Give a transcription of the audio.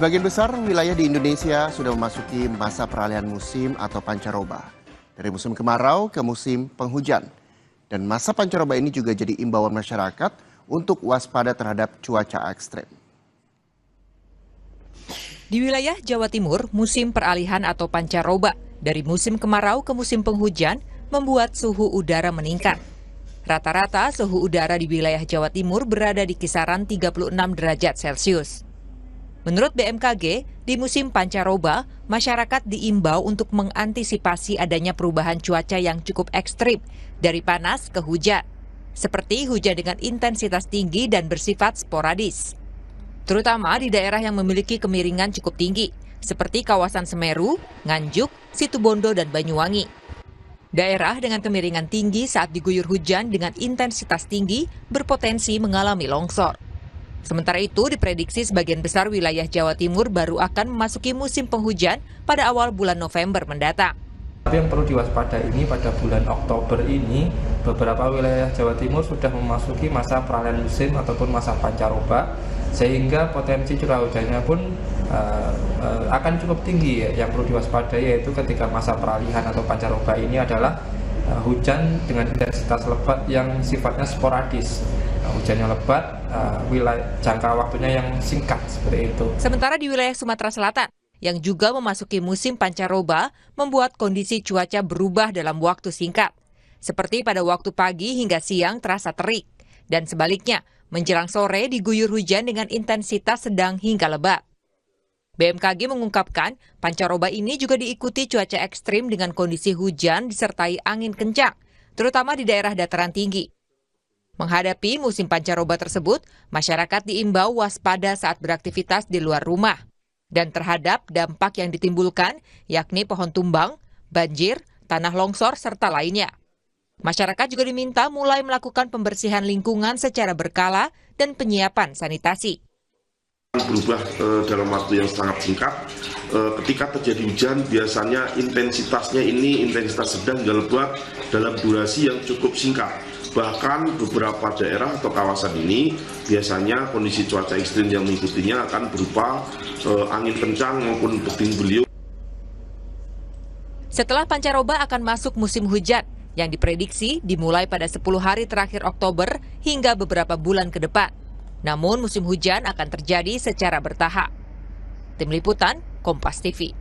Sebagian besar wilayah di Indonesia sudah memasuki masa peralihan musim atau pancaroba. Dari musim kemarau ke musim penghujan. Dan masa pancaroba ini juga jadi imbauan masyarakat untuk waspada terhadap cuaca ekstrem. Di wilayah Jawa Timur, musim peralihan atau pancaroba dari musim kemarau ke musim penghujan membuat suhu udara meningkat. Rata-rata suhu udara di wilayah Jawa Timur berada di kisaran 36 derajat Celcius. Menurut BMKG, di musim pancaroba, masyarakat diimbau untuk mengantisipasi adanya perubahan cuaca yang cukup ekstrim dari panas ke hujan, seperti hujan dengan intensitas tinggi dan bersifat sporadis. Terutama di daerah yang memiliki kemiringan cukup tinggi, seperti kawasan Semeru, Nganjuk, Situbondo, dan Banyuwangi. Daerah dengan kemiringan tinggi saat diguyur hujan dengan intensitas tinggi berpotensi mengalami longsor. Sementara itu, diprediksi sebagian besar wilayah Jawa Timur baru akan memasuki musim penghujan pada awal bulan November mendatang. Tapi yang perlu diwaspadai ini pada bulan Oktober ini, beberapa wilayah Jawa Timur sudah memasuki masa peralihan musim ataupun masa pancaroba, sehingga potensi curah hujannya pun akan cukup tinggi. Yang perlu diwaspadai yaitu ketika masa peralihan atau pancaroba ini adalah hujan dengan intensitas lebat yang sifatnya sporadis. Hujannya lebat, wilayah jangka waktunya yang singkat seperti itu. Sementara di wilayah Sumatera Selatan, yang juga memasuki musim pancaroba, membuat kondisi cuaca berubah dalam waktu singkat. Seperti pada waktu pagi hingga siang terasa terik, dan sebaliknya, menjelang sore diguyur hujan dengan intensitas sedang hingga lebat. BMKG mengungkapkan, pancaroba ini juga diikuti cuaca ekstrim dengan kondisi hujan disertai angin kencang, terutama di daerah dataran tinggi. Menghadapi musim pancaroba tersebut, masyarakat diimbau waspada saat beraktivitas di luar rumah dan terhadap dampak yang ditimbulkan, yakni pohon tumbang, banjir, tanah longsor, serta lainnya. Masyarakat juga diminta mulai melakukan pembersihan lingkungan secara berkala dan penyiapan sanitasi. Berubah dalam waktu yang sangat singkat. Ketika terjadi hujan, biasanya intensitasnya ini intensitas sedang hingga lebat dalam durasi yang cukup singkat. Bahkan beberapa daerah atau kawasan ini biasanya kondisi cuaca ekstrim yang mengikutinya akan berupa angin kencang maupun puting beliung. Setelah pancaroba akan masuk musim hujan yang diprediksi dimulai pada 10 hari terakhir Oktober hingga beberapa bulan ke depan. Namun musim hujan akan terjadi secara bertahap. Tim Liputan, Kompas TV.